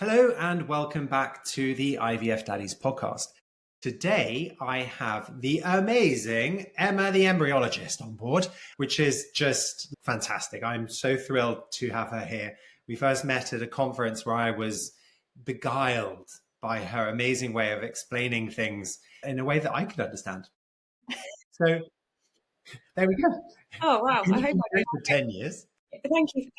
Hello and welcome back to the IVF Daddies podcast. Today I have the amazing Emma the Embryologist on board, which is just fantastic. I'm so thrilled to have her here. We first met at a conference where I was beguiled by her amazing way of explaining things in a way that I could understand. So there we go. Oh, wow. I hope for 10 years.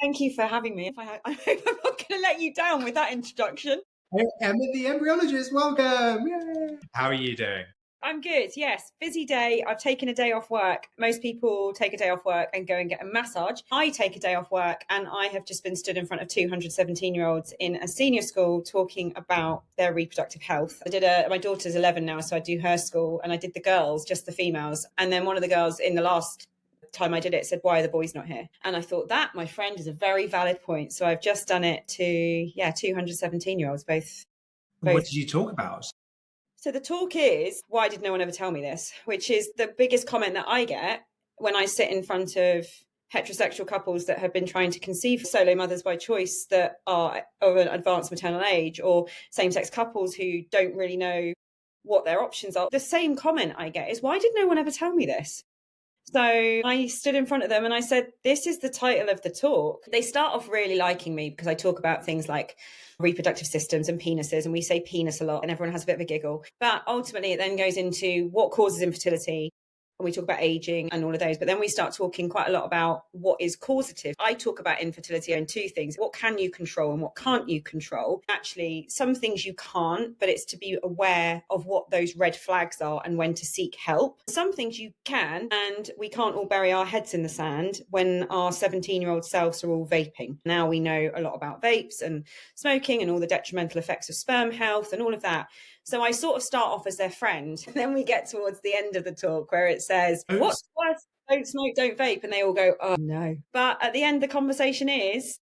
Thank you for having me. I hope I'm not going to let you down with that introduction. Hey, Emma the Embryologist, welcome. Yay. How are you doing? I'm good, yes. Busy day. I've taken a day off work. Most people take a day off work and go and get a massage. I take a day off work and I have just been stood in front of 217-year-olds in a senior school talking about their reproductive health. My daughter's 11 now, so I do her school, and I did the girls, just the females. And then one of the girls in the last time I did it said, "Why are the boys not here?" And I thought, that, my friend, is a very valid point. So I've just done it to 217-year-olds, both. What did you talk about? So the talk is, why did no one ever tell me this? Which is the biggest comment that I get when I sit in front of heterosexual couples that have been trying to conceive, solo mothers by choice that are of an advanced maternal age, or same-sex couples who don't really know what their options are. The same comment I get is, why did no one ever tell me this? So I stood in front of them and I said, this is the title of the talk. They start off really liking me because I talk about things like reproductive systems and penises, and we say penis a lot and everyone has a bit of a giggle. But ultimately it then goes into what causes infertility, and we talk about aging and all of those. But then we start talking quite a lot about what is causative. I talk about infertility in two things: what can you control and what can't you control. Actually, some things you can't, but it's to be aware of what those red flags are and when to seek help. Some things you can, and we can't all bury our heads in the sand when our 17-year-old selves are all vaping. Now we know a lot about vapes and smoking and all the detrimental effects of sperm health and all of that. So I sort of start off as their friend. And then we get towards the end of the talk where it says, what's worse? Don't smoke, don't vape. And they all go, oh, no. But at the end, the conversation is,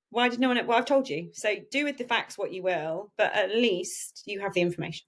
why did no one? Well, I've told you. So do with the facts what you will, but at least you have the information.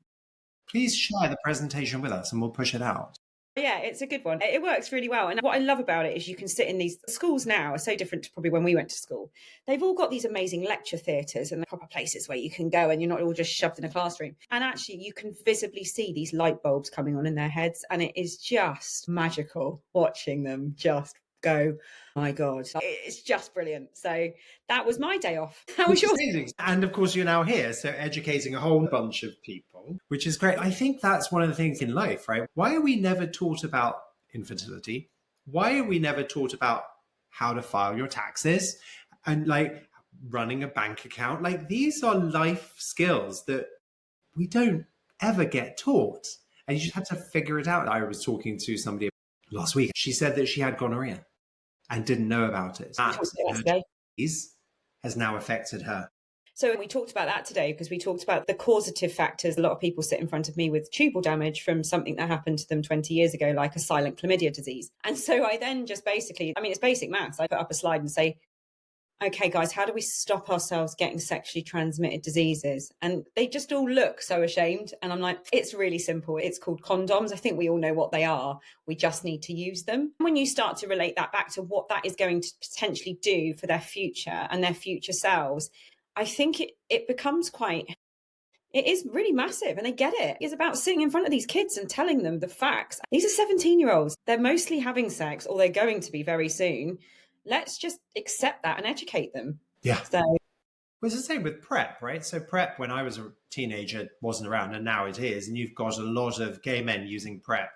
Please share the presentation with us and we'll push it out. Yeah, it's a good one. It works really well. And what I love about it is you can sit in these schools now are so different to probably when we went to school. They've all got these amazing lecture theatres and the proper places where you can go and you're not all just shoved in a classroom. And actually you can visibly see these light bulbs coming on in their heads. And it is just magical watching them just go, my God, it's just brilliant. So that was my day off. How was yours? And of course, you're now here, so educating a whole bunch of people, which is great. I think that's one of the things in life, right? Why are we never taught about infertility? Why are we never taught about how to file your taxes and like running a bank account? Like, these are life skills that we don't ever get taught. And you just have to figure it out. I was talking to somebody last week. She said that she had gonorrhea and didn't know about it. That has now affected her. So we talked about that today because we talked about the causative factors. A lot of people sit in front of me with tubal damage from something that happened to them 20 years ago, like a silent chlamydia disease. And so I then just basically, it's basic maths. I put up a slide and say, okay, guys, how do we stop ourselves getting sexually transmitted diseases? And they just all look so ashamed. And I'm like, it's really simple. It's called condoms. I think we all know what they are. We just need to use them. When you start to relate that back to what that is going to potentially do for their future and their future selves, I think it becomes it is really massive, and they get it. It's about sitting in front of these kids and telling them the facts. These are 17-year-olds. They're mostly having sex, or they're going to be very soon. Let's just accept that and educate them. Yeah. So, well, it's the same with PrEP, right? So PrEP, when I was a teenager, wasn't around, and now it is. And you've got a lot of gay men using PrEP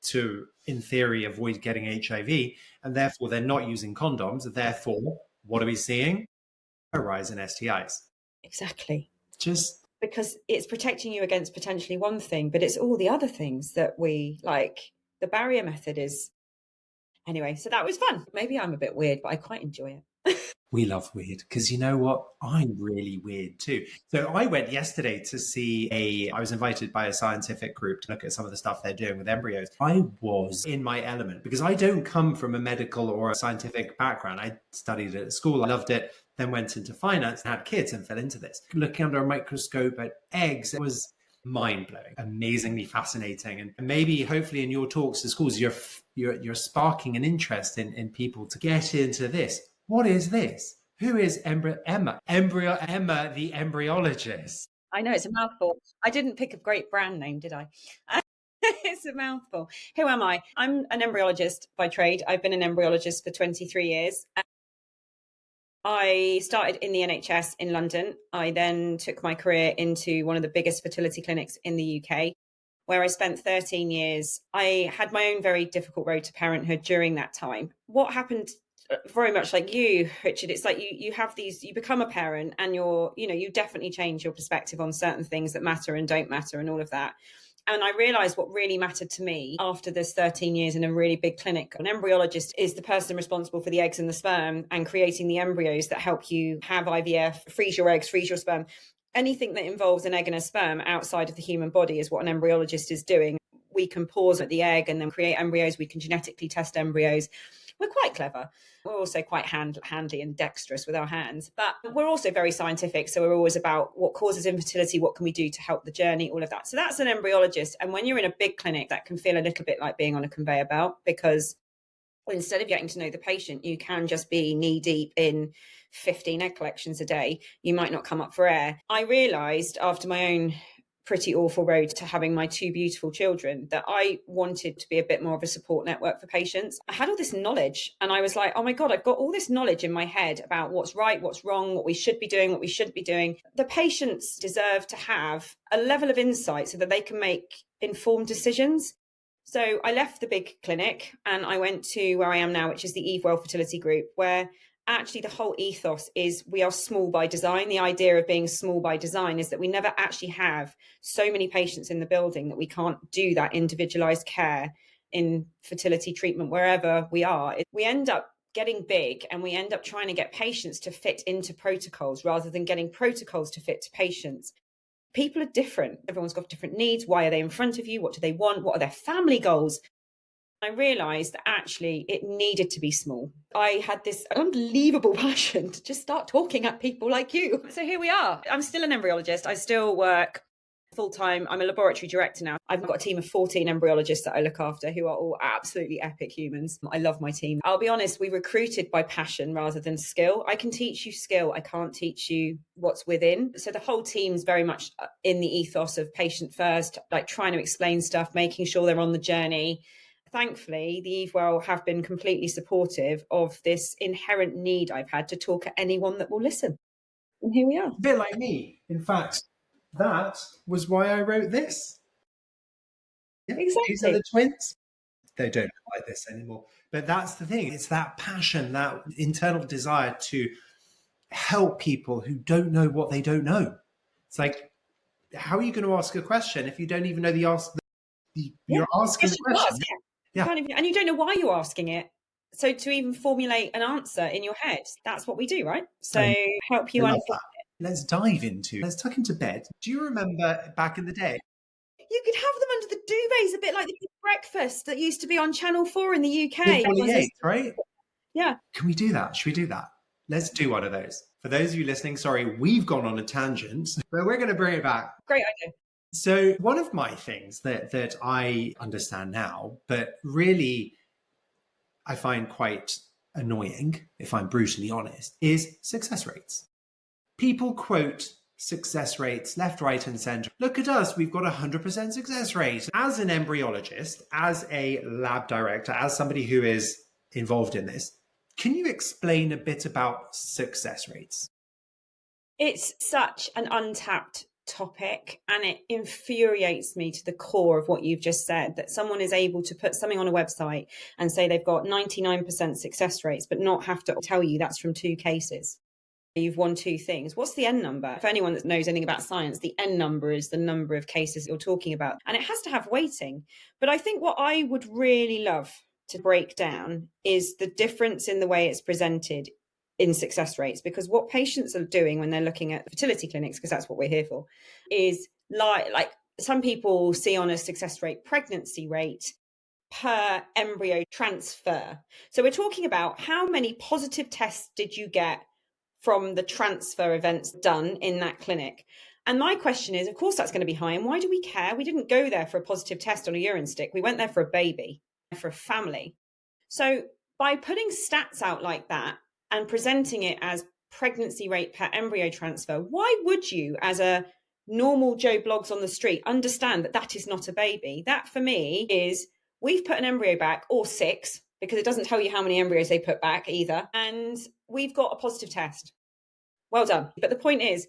to, in theory, avoid getting HIV. And therefore, they're not using condoms. Therefore, what are we seeing? A rise in STIs. Exactly. Just because it's protecting you against potentially one thing, but it's all the other things that we like. The barrier method is... Anyway, so that was fun. Maybe I'm a bit weird, but I quite enjoy it. We love weird because you know what? I'm really weird too. So I went yesterday to see I was invited by a scientific group to look at some of the stuff they're doing with embryos. I was in my element because I don't come from a medical or a scientific background. I studied it at school. I loved it. Then went into finance and had kids and fell into this. Looking under a microscope at eggs, it was mind-blowing, amazingly fascinating. And maybe hopefully in your talks to schools, you're sparking an interest in people to get into this. What is this? Who is Emma, the embryologist? I know it's a mouthful. I didn't pick a great brand name, did I? It's a mouthful. Who am I? I'm an embryologist by trade. I've been an embryologist for 23 years. I started in the NHS in London. I then took my career into one of the biggest fertility clinics in the UK, where I spent 13 years. I had my own very difficult road to parenthood during that time. What happened, very much like you, Richard, it's like you have these, you become a parent and you definitely change your perspective on certain things that matter and don't matter and all of that. And I realized what really mattered to me after this 13 years in a really big clinic. An embryologist is the person responsible for the eggs and the sperm and creating the embryos that help you have IVF, freeze your eggs, freeze your sperm. Anything that involves an egg and a sperm outside of the human body is what an embryologist is doing. We can pause at the egg and then create embryos. We can genetically test embryos. We're quite clever. We're also quite handy and dexterous with our hands, but we're also very scientific. So we're always about what causes infertility, what can we do to help the journey, all of that. So that's an embryologist. And when you're in a big clinic, that can feel a little bit like being on a conveyor belt, because instead of getting to know the patient, you can just be knee deep in 15 egg collections a day. You might not come up for air. I realized after my own pretty awful road to having my two beautiful children that I wanted to be a bit more of a support network for patients. I had all this knowledge and I was like, oh my God, I've got all this knowledge in my head about what's right, what's wrong, what we should be doing, what we shouldn't be doing. The patients deserve to have a level of insight so that they can make informed decisions. So I left the big clinic and I went to where I am now, which is the Evewell Fertility Group, where actually the whole ethos is we are small by design. The idea of being small by design is that we never actually have so many patients in the building that we can't do that individualized care in fertility treatment wherever we are. We end up getting big and we end up trying to get patients to fit into protocols rather than getting protocols to fit to patients. People are different. Everyone's got different needs. Why are they in front of you? What do they want? What are their family goals? I realised that actually it needed to be small. I had this unbelievable passion to just start talking at people like you. So here we are. I'm still an embryologist. I still work full-time. I'm a laboratory director now. I've got a team of 14 embryologists that I look after who are all absolutely epic humans. I love my team. I'll be honest, we recruited by passion rather than skill. I can teach you skill. I can't teach you what's within. So the whole team's very much in the ethos of patient first, like trying to explain stuff, making sure they're on the journey. Thankfully, the Evewell have been completely supportive of this inherent need I've had to talk at anyone that will listen. And here we are. A bit like me. In fact, that was why I wrote this. Yeah, Exactly. These are the twins. They don't look like this anymore. But that's the thing. It's that passion, that internal desire to help people who don't know what they don't know. It's like, how are you going to ask a question if you don't even know the answer? You're asking the question. Yeah. And you don't know why you're asking it. So to even formulate an answer in your head, that's what we do, right? So help you understand it. Let's tuck into bed. Do you remember back in the day? You could have them under the duvets, a bit like the breakfast that used to be on Channel 4 in the UK. Right? Yeah. Can we do that? Should we do that? Let's do one of those. For those of you listening, sorry, we've gone on a tangent, but we're going to bring it back. Great idea. So one of my things that I understand now, but really I find quite annoying, if I'm brutally honest, is success rates. People quote success rates left, right, and center. Look at us, we've got 100% success rate. As an embryologist, as a lab director, as somebody who is involved in this, can you explain a bit about success rates? It's such an untapped topic and it infuriates me to the core of what you've just said, that someone is able to put something on a website and say they've got 99% success rates but not have to tell you that's from 2 cases. You've won 2 things. What's the N number? For anyone that knows anything about science, the N number is the number of cases you're talking about, and it has to have weighting. But I think what I would really love to break down is the difference in the way it's presented in success rates, because what patients are doing when they're looking at fertility clinics, because that's what we're here for, is like some people see on a success rate pregnancy rate per embryo transfer. So we're talking about how many positive tests did you get from the transfer events done in that clinic. And my question is, of course that's going to be high, and why do we care? We didn't go there for a positive test on a urine stick. We went there for a baby, for a family. So by putting stats out like that and presenting it as pregnancy rate per embryo transfer, why would you, as a normal Joe Blogs on the street, understand that that is not a baby? That for me is, we've put an embryo back, or 6, because it doesn't tell you how many embryos they put back either, and we've got a positive test. Well done. But the point is,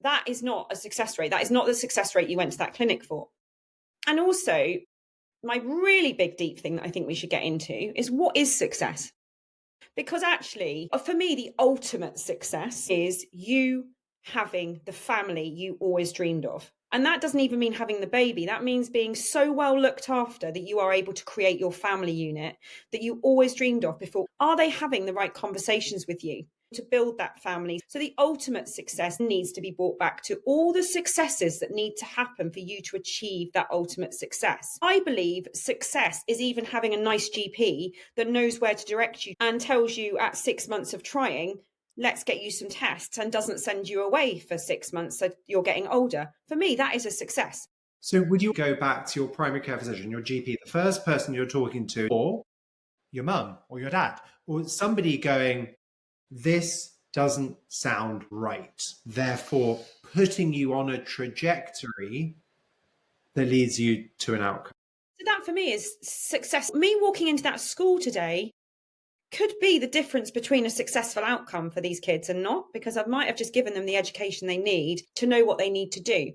that is not a success rate. That is not the success rate you went to that clinic for. And also, my really big, deep thing that I think we should get into is, what is success? Because actually, for me, the ultimate success is you having the family you always dreamed of. And that doesn't even mean having the baby. That means being so well looked after that you are able to create your family unit that you always dreamed of before. Are they having the right conversations with you to build that family? So the ultimate success needs to be brought back to all the successes that need to happen for you to achieve that ultimate success. I believe success is even having a nice GP that knows where to direct you and tells you at 6 months of trying, let's get you some tests, and doesn't send you away for 6 months so you're getting older. For me, that is a success. So would you go back to your primary care physician, your GP, the first person you're talking to, or your mum or your dad, or somebody going, this doesn't sound right, therefore putting you on a trajectory that leads you to an outcome? So that for me is success. Me walking into that school today could be the difference between a successful outcome for these kids and not, because I might have just given them the education they need to know what they need to do.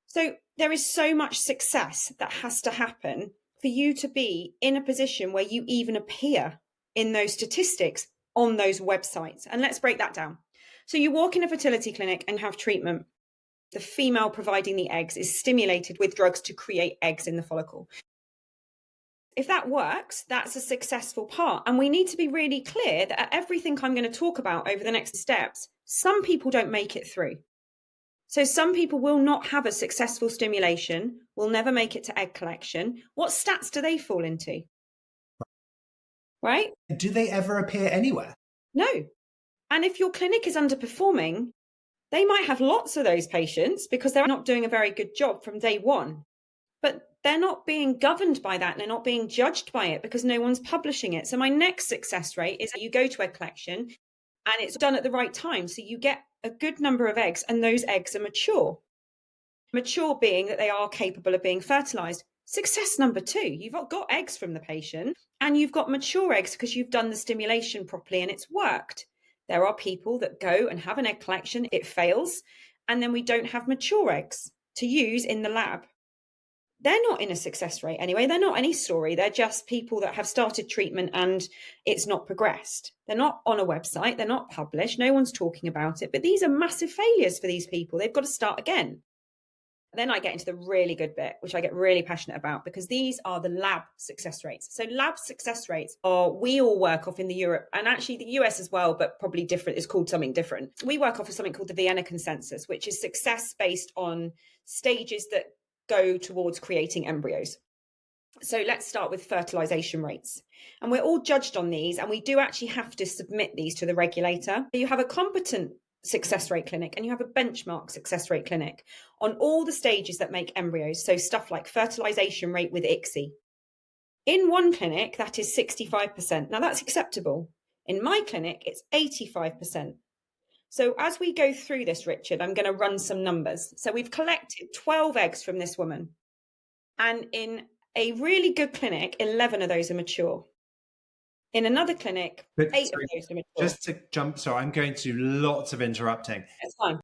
So there is so much success that has to happen for you to be in a position where you even appear in those statistics on those websites. And let's break that down. So you walk in a fertility clinic and have treatment. The female providing the eggs is stimulated with drugs to create eggs in the follicle. If that works, that's a successful part. And we need to be really clear that at everything I'm going to talk about over the next steps, some people don't make it through. So some people will not have a successful stimulation, will never make it to egg collection. What stats do they fall into? Right? Do they ever appear anywhere? No. And if your clinic is underperforming, they might have lots of those patients because they're not doing a very good job from day one. But they're not being governed by that. And they're not being judged by it because no one's publishing it. So my next success rate is that you go to egg collection and it's done at the right time. So you get a good number of eggs and those eggs are mature. Mature being that they are capable of being fertilized. Success number 2, you've got eggs from the patient and you've got mature eggs because you've done the stimulation properly and it's worked. There are people that go and have an egg collection, it fails, and then we don't have mature eggs to use in the lab. They're not in a success rate anyway. They're not any story. They're just people that have started treatment and it's not progressed. They're not on a website. They're not published. No one's talking about it. But these are massive failures for these people. They've got to start again. Then I get into the really good bit, which I get really passionate about, because these are the lab success rates. So lab success rates are, we all work off in the Europe and actually the US as well, but probably different. It's called something different. We work off of something called the Vienna consensus, which is success based on stages that go towards creating embryos. So let's start with fertilization rates. And we're all judged on these, and we do actually have to submit these to the regulator. You have a competent success rate clinic and you have a benchmark success rate clinic on all the stages that make embryos. So stuff like fertilization rate with ICSI. In one clinic, that is 65%. Now that's acceptable. In my clinic, it's 85%. So as we go through this, Richard, I'm going to run some numbers. So we've collected 12 eggs from this woman. And in a really good clinic, 11 of those are mature. In another clinic, 8 of those are mature. Just to jump, so I'm going to do lots of interrupting. That's fine.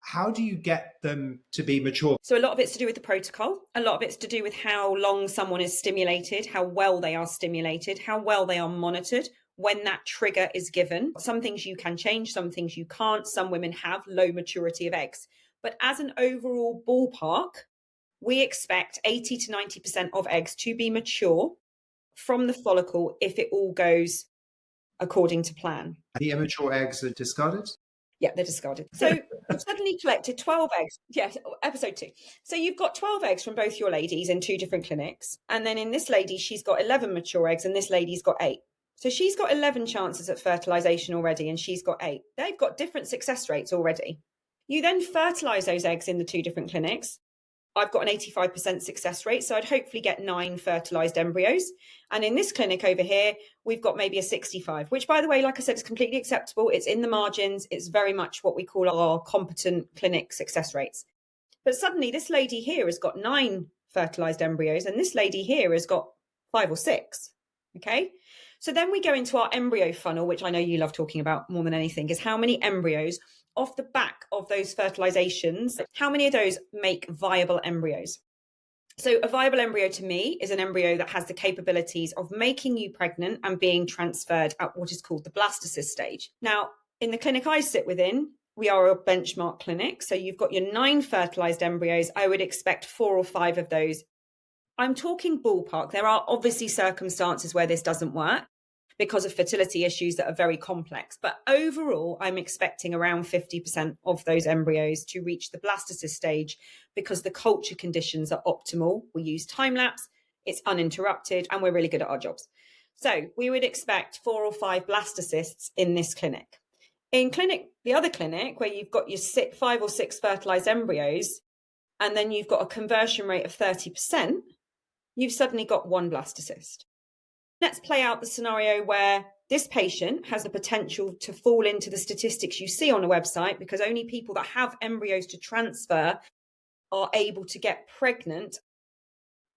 How do you get them to be mature? So a lot of it's to do with the protocol. A lot of it's to do with how long someone is stimulated, how well they are stimulated, how well they are monitored, when that trigger is given. Some things you can change, some things you can't. Some women have low maturity of eggs. But as an overall ballpark, we expect 80 to 90% of eggs to be mature from the follicle if it all goes according to plan. The immature eggs are discarded? Yeah, they're discarded. So you've suddenly collected 12 eggs. Yes, episode 2. So you've got 12 eggs from both your ladies in 2 different clinics. And then in this lady, she's got 11 mature eggs and this lady's got 8. So she's got 11 chances at fertilization already and she's got 8. They've got different success rates already. You then fertilize those eggs in the 2 different clinics. I've got an 85% success rate, so I'd hopefully get 9 fertilized embryos. And in this clinic over here, we've got maybe a 65, which, by the way, like I said, is completely acceptable. It's in the margins. It's very much what we call our competent clinic success rates. But suddenly this lady here has got 9 fertilized embryos, and this lady here has got 5 or 6. Okay. So then we go into our embryo funnel, which I know you love talking about more than anything, is how many embryos off the back of those fertilizations, how many of those make viable embryos? So a viable embryo to me is an embryo that has the capabilities of making you pregnant and being transferred at what is called the blastocyst stage. Now, in the clinic I sit within, we are a benchmark clinic. So you've got your 9 fertilized embryos. I would expect 4 or 5 of those. I'm talking ballpark. There are obviously circumstances where this doesn't work because of fertility issues that are very complex. But overall, I'm expecting around 50% of those embryos to reach the blastocyst stage because the culture conditions are optimal. We use time lapse, it's uninterrupted, and we're really good at our jobs. So we would expect 4 or 5 blastocysts in this clinic. In the other clinic, where you've got your 5 or 6 fertilized embryos, and then you've got a conversion rate of 30%, you've suddenly got 1 blastocyst. Let's play out the scenario where this patient has the potential to fall into the statistics you see on a website, because only people that have embryos to transfer are able to get pregnant.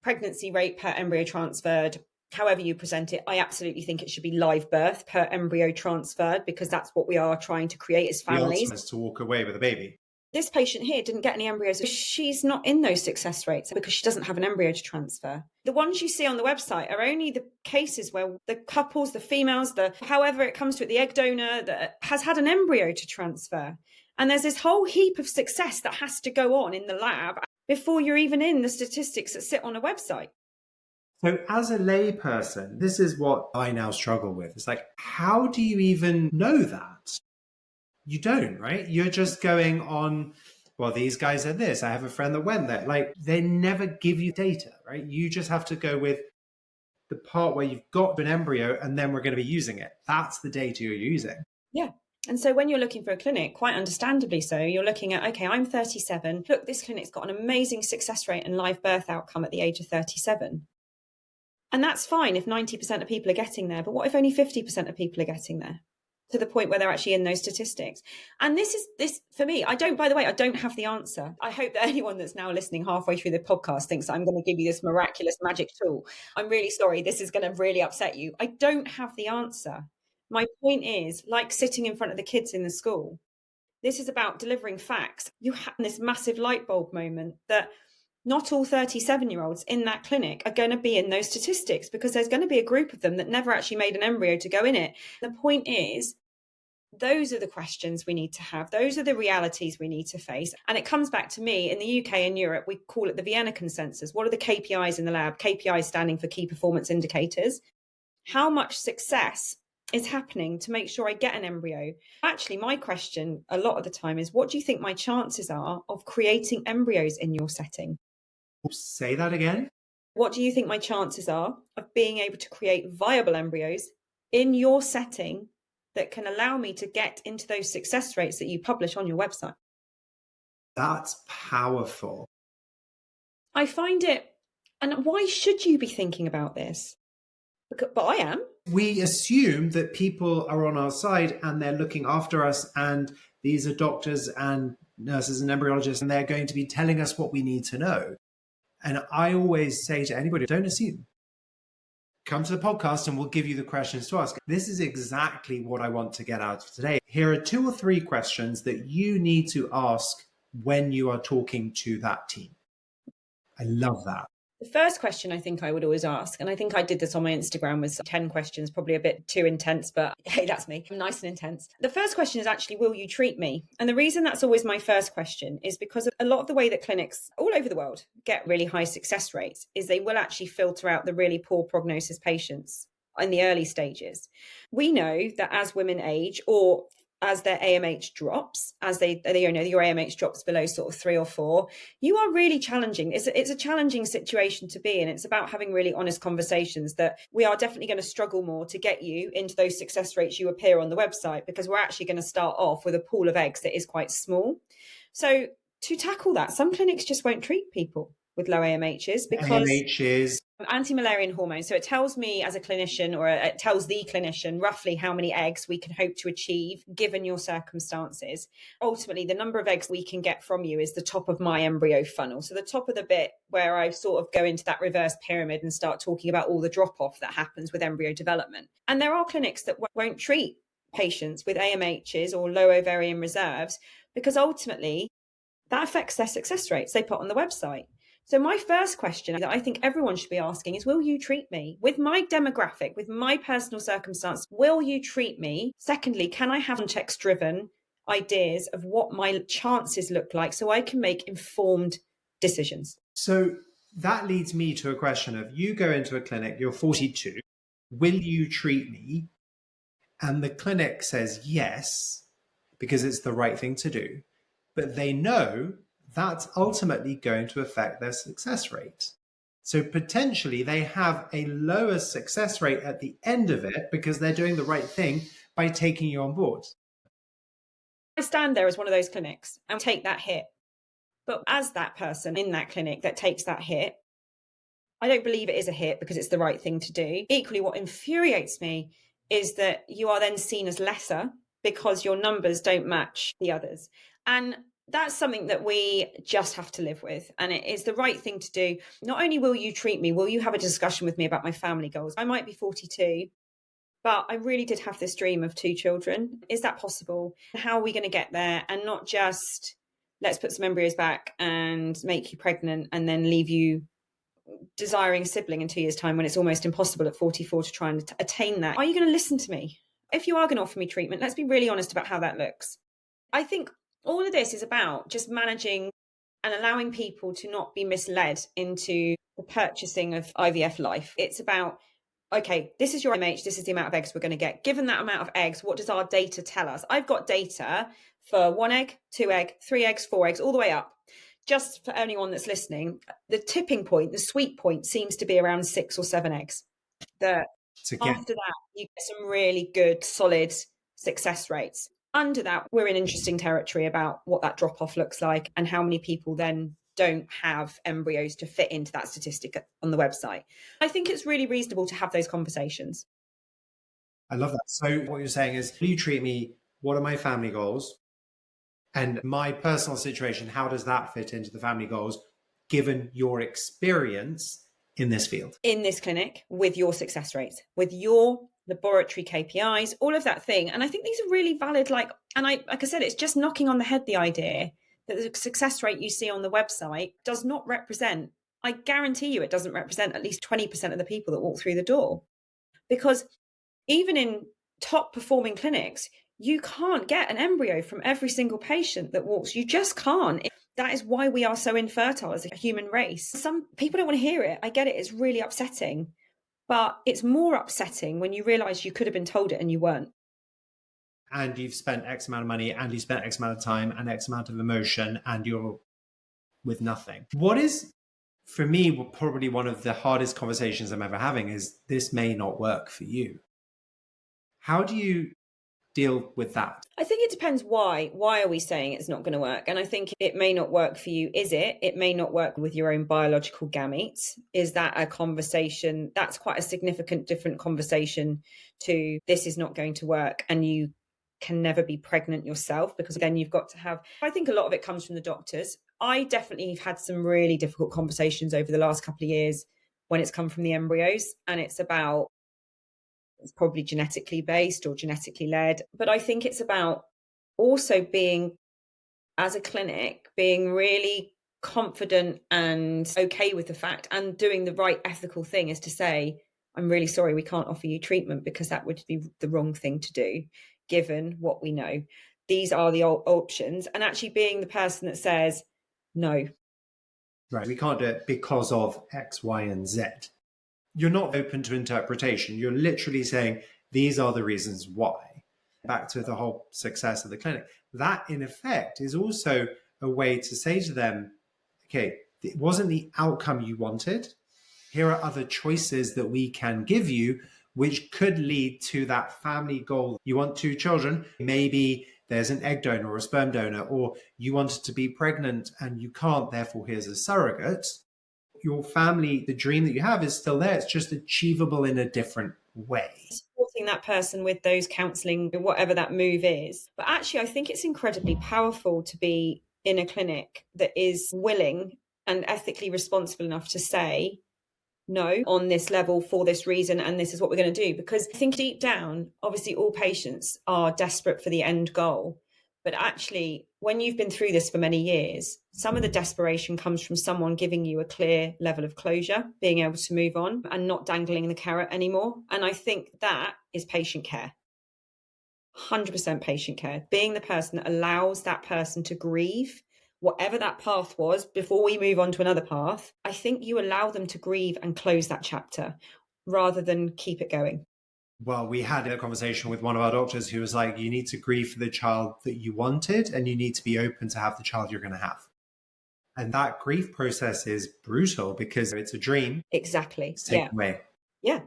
Pregnancy rate per embryo transferred, however you present it, I absolutely think it should be live birth per embryo transferred, because that's what we are trying to create as families. The ultimate is to walk away with a baby. This patient here didn't get any embryos. She's not in those success rates because she doesn't have an embryo to transfer. The ones you see on the website are only the cases where the couples, the females, however it comes to it, the egg donor that has had an embryo to transfer. And there's this whole heap of success that has to go on in the lab before you're even in the statistics that sit on a website. So as a layperson, this is what I now struggle with. It's like, how do you even know that? You don't, right? You're just going on, well, these guys are this. I have a friend that went there. Like, they never give you data, right? You just have to go with the part where you've got an embryo and then we're going to be using it. That's the data you're using. Yeah. And so when you're looking for a clinic, quite understandably so, you're looking at, okay, I'm 37. Look, this clinic's got an amazing success rate and live birth outcome at the age of 37. And that's fine if 90% of people are getting there. But what if only 50% of people are getting there? To the point where they're actually in those statistics. And this for me, I don't have the answer. I hope that anyone that's now listening halfway through the podcast thinks I'm going to give you this miraculous magic tool. I'm really sorry. This is going to really upset you. I don't have the answer. My point is, like sitting in front of the kids in the school, this is about delivering facts. You have this massive light bulb moment that not all 37-year-olds in that clinic are going to be in those statistics, because there's going to be a group of them that never actually made an embryo to go in it. The point is, those are the questions we need to have. Those are the realities we need to face. And it comes back to me, in the UK and Europe, we call it the Vienna consensus. What are the KPIs in the lab? KPIs standing for key performance indicators. How much success is happening to make sure I get an embryo? Actually, my question a lot of the time is, what do you think my chances are of creating embryos in your setting? Say that again. What do you think my chances are of being able to create viable embryos in your setting that can allow me to get into those success rates that you publish on your website? That's powerful. I find it, and why should you be thinking about this? But I am. We assume that people are on our side and they're looking after us, and these are doctors and nurses and embryologists, and they're going to be telling us what we need to know. And I always say to anybody, don't assume. Come to the podcast and we'll give you the questions to ask. This is exactly what I want to get out of today. Here are 2 or 3 questions that you need to ask when you are talking to that team. I love that. The first question I think I would always ask, and I think I did this on my Instagram, was 10 questions, probably a bit too intense, but hey, that's me. I'm nice and intense. The first question is actually, will you treat me? And the reason that's always my first question is because a lot of the way that clinics all over the world get really high success rates is they will actually filter out the really poor prognosis patients in the early stages. We know that as women age, or as their AMH drops, as your AMH drops below sort of 3 or 4, you are really challenging. It's a challenging situation to be in. It's about having really honest conversations that we are definitely going to struggle more to get you into those success rates you appear on the website, because we're actually going to start off with a pool of eggs that is quite small. So to tackle that, some clinics just won't treat people with low AMHs because AMH is anti-Müllerian hormone. So it tells me as a clinician, or it tells the clinician roughly how many eggs we can hope to achieve given your circumstances. Ultimately, the number of eggs we can get from you is the top of my embryo funnel. So the top of the bit where I sort of go into that reverse pyramid and start talking about all the drop-off that happens with embryo development. And there are clinics that won't treat patients with AMHs or low ovarian reserves because ultimately that affects their success rates they put on the website. So my first question that I think everyone should be asking is, will you treat me with my demographic, with my personal circumstance? Will you treat me? Secondly, can I have context-driven ideas of what my chances look like so I can make informed decisions? So that leads me to a question of, you go into a clinic, you're 42, will you treat me? And the clinic says yes, because it's the right thing to do. But they know that's ultimately going to affect their success rate. So potentially they have a lower success rate at the end of it because they're doing the right thing by taking you on board. I stand there as one of those clinics and take that hit. But as that person in that clinic that takes that hit, I don't believe it is a hit because it's the right thing to do. Equally, what infuriates me is that you are then seen as lesser because your numbers don't match the others. And that's something that we just have to live with. And it is the right thing to do. Not only will you treat me, will you have a discussion with me about my family goals? I might be 42, but I really did have this dream of 2 children. Is that possible? How are we going to get there? And not just, let's put some embryos back and make you pregnant and then leave you desiring a sibling in 2 years' time when it's almost impossible at 44 to try and attain that. Are you going to listen to me? If you are going to offer me treatment, let's be really honest about how that looks. I think all of this is about just managing and allowing people to not be misled into the purchasing of IVF life. It's about, okay, this is your MH, this is the amount of eggs we're going to get. Given that amount of eggs, what does our data tell us? I've got data for 1 egg, 2 egg, 3 eggs, 4 eggs, all the way up. Just for anyone that's listening, the tipping point, the sweet point seems to be around 6 or 7 eggs. After that, you get some really good, solid success rates. Under that, we're in interesting territory about what that drop-off looks like and how many people then don't have embryos to fit into that statistic on the website. I think it's really reasonable to have those conversations. I love that. So what you're saying is, will you treat me? What are my family goals? And my personal situation, how does that fit into the family goals, given your experience in this field? In this clinic, with your success rates, with your laboratory KPIs, all of that thing. And I think these are really valid, like I said, it's just knocking on the head the idea that the success rate you see on the website does not represent, I guarantee you it doesn't represent at least 20% of the people that walk through the door. Because even in top performing clinics, you can't get an embryo from every single patient that walks. You just can't. That is why we are so infertile as a human race. Some people don't want to hear it. I get it. It's really upsetting. But it's more upsetting when you realise you could have been told it and you weren't. And you've spent X amount of money and you spent X amount of time and X amount of emotion and you're with nothing. What is, for me, probably one of the hardest conversations I'm ever having is, this may not work for you. How do you deal with that? I think it depends why. Why are we saying it's not going to work? And I think it may not work for you. Is it? It may not work with your own biological gametes. Is that a conversation? That's quite a significant different conversation to, this is not going to work and you can never be pregnant yourself, because then you've got to have, I think a lot of it comes from the doctors. I definitely have had some really difficult conversations over the last couple of years when it's come from the embryos, and it's about, it's probably genetically based or genetically led. But I think it's about also being, as a clinic, being really confident and okay with the fact and doing the right ethical thing is to say, I'm really sorry, we can't offer you treatment, because that would be the wrong thing to do, given what we know. These are the options. And actually being the person that says, no. Right, we can't do it because of X, Y, and Z. You're not open to interpretation. You're literally saying, these are the reasons why. Back to the whole success of the clinic. That, in effect, is also a way to say to them, okay, it wasn't the outcome you wanted. Here are other choices that we can give you, which could lead to that family goal. You want 2 children, maybe there's an egg donor or a sperm donor, or you wanted to be pregnant and you can't, therefore here's a surrogate. Your family, the dream that you have is still there. It's just achievable in a different way. Supporting that person with those counselling, whatever that move is. But actually, I think it's incredibly powerful to be in a clinic that is willing and ethically responsible enough to say, no, on this level for this reason, and this is what we're going to do. Because I think deep down, obviously all patients are desperate for the end goal. But actually, when you've been through this for many years, some of the desperation comes from someone giving you a clear level of closure, being able to move on and not dangling the carrot anymore. And I think that is patient care. 100% patient care. Being the person that allows that person to grieve whatever that path was before we move on to another path. I think you allow them to grieve and close that chapter rather than keep it going. Well, we had a conversation with one of our doctors who was like, you need to grieve for the child that you wanted, and you need to be open to have the child you're going to have. And that grief process is brutal because it's a dream. Exactly. It's taken away. Yeah.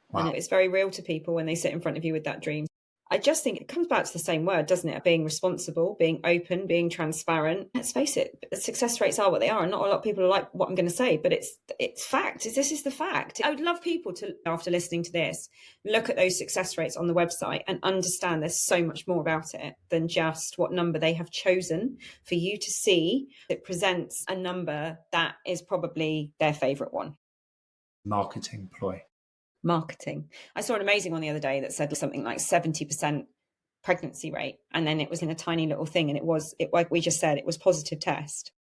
Wow. And it's very real to people when they sit in front of you with that dream. I just think it comes back to the same word, doesn't it? Being responsible, being open, being transparent. Let's face it, success rates are what they are. And not a lot of people are like what I'm going to say, but it's fact. This is the fact. I would love people to, after listening to this, look at those success rates on the website and understand there's so much more about it than just what number they have chosen for you to see. It presents a number that is probably their favourite one. Marketing ploy. Marketing. I saw an amazing one the other day that said something like 70% pregnancy rate, and then it was in a tiny little thing, and like we just said, it was positive test.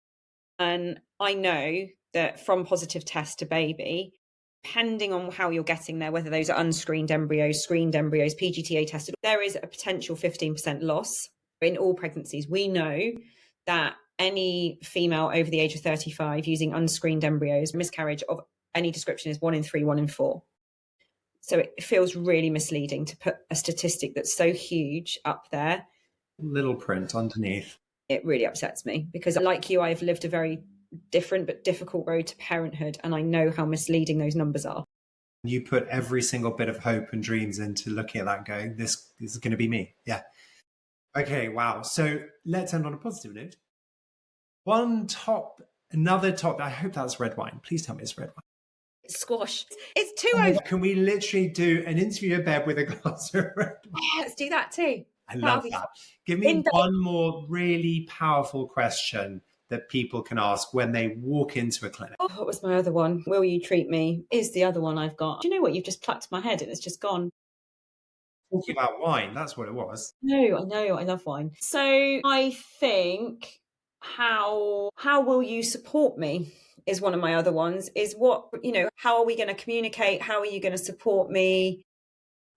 And I know that from positive test to baby, depending on how you're getting there, whether those are unscreened embryos, screened embryos, PGTA tested, there is a potential 15% loss in all pregnancies. We know that any female over the age of 35 using unscreened embryos, miscarriage of any description is 1 in 3, 1 in 4. So it feels really misleading to put a statistic that's so huge up there. Little print underneath. It really upsets me because, like you, I've lived a very different but difficult road to parenthood, and I know how misleading those numbers are. You put every single bit of hope and dreams into looking at that going, this is going to be me. Yeah. Okay, wow. So let's end on a positive note. Another top, I hope that's red wine. Please tell me it's red wine. Squash. It's 2 over. Can we literally do an interview in bed with a glass of red wine? Yeah, let's do that too. I love that. Give me one more really powerful question that people can ask when they walk into a clinic. Oh, what was my other one? Will you treat me? Is the other one I've got. Do you know what? You've just plucked my head and it's just gone. Talking about wine, that's what it was. No, I know. I love wine. So I think how will you support me? Is one of my other ones. Is what, how are we going to communicate? How are you going to support me?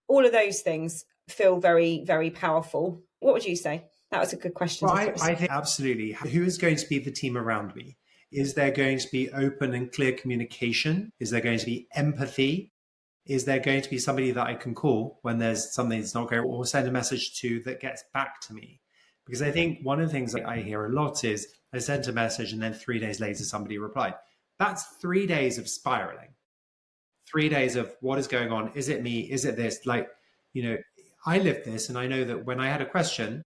All of those things feel very, very powerful. What would you say? That was a good question. Well, I think absolutely. Who is going to be the team around me? Is there going to be open and clear communication? Is there going to be empathy? Is there going to be somebody that I can call when there's something that's not going, or send a message to that gets back to me? Because I think one of the things that I hear a lot is I sent a message and then 3 days later somebody replied. That's 3 days of spiraling. 3 days of what is going on? Is it me? Is it this? I lived this, and I know that when I had a question,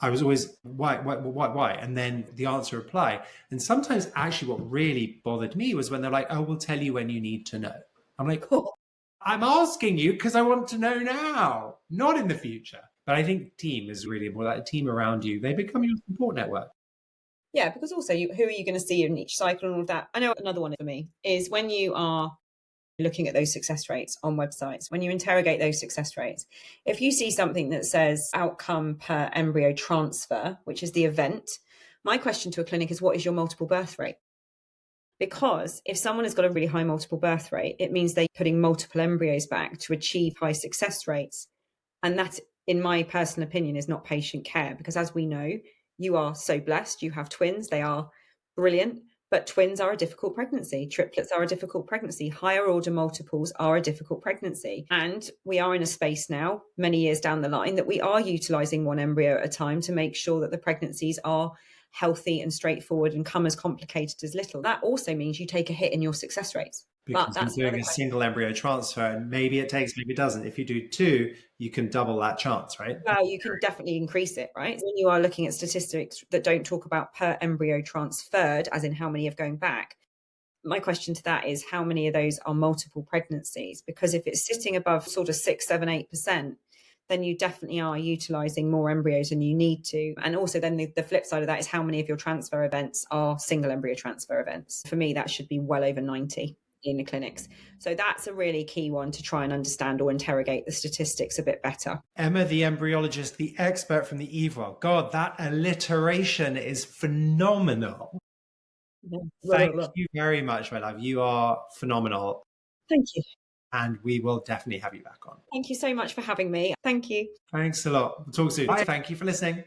I was always, why? And then the answer reply. And sometimes actually what really bothered me was when they're like, oh, we'll tell you when you need to know. I'm like, oh, I'm asking you because I want to know now, not in the future. But I think team is really important. That team around you, they become your support network. Yeah, because also who are you going to see in each cycle and all of that? I know another one for me is when you are looking at those success rates on websites, when you interrogate those success rates, if you see something that says outcome per embryo transfer, which is the event, my question to a clinic is, what is your multiple birth rate? Because if someone has got a really high multiple birth rate, it means they're putting multiple embryos back to achieve high success rates. And that, in my personal opinion, is not patient care, because as we know, you are so blessed. You have twins. They are brilliant, but twins are a difficult pregnancy. Triplets are a difficult pregnancy. Higher order multiples are a difficult pregnancy. And we are in a space now, many years down the line, that we are utilising one embryo at a time to make sure that the pregnancies are healthy and straightforward and come as complicated as little. That also means you take a hit in your success rates. because But you're that's doing another a question. single embryo transfer, and maybe it takes, maybe it doesn't. If you do two, you can double that chance, right? Well, you can definitely increase it, right? When you are looking at statistics that don't talk about per embryo transferred, as in how many are going back, my question to that is how many of those are multiple pregnancies? Because if it's sitting above sort of 6, 7, 8%, then you definitely are utilizing more embryos than you need to. And also then the flip side of that is how many of your transfer events are single embryo transfer events. For me, that should be well over 90 in the clinics. So that's a really key one to try and understand or interrogate the statistics a bit better. Emma, the embryologist, the expert from the Evewell. God, that alliteration is phenomenal. Thank you very much, my love. You are phenomenal. Thank you. And we will definitely have you back on. Thank you so much for having me. Thank you. Thanks a lot. We'll talk soon. Bye. Thank you for listening.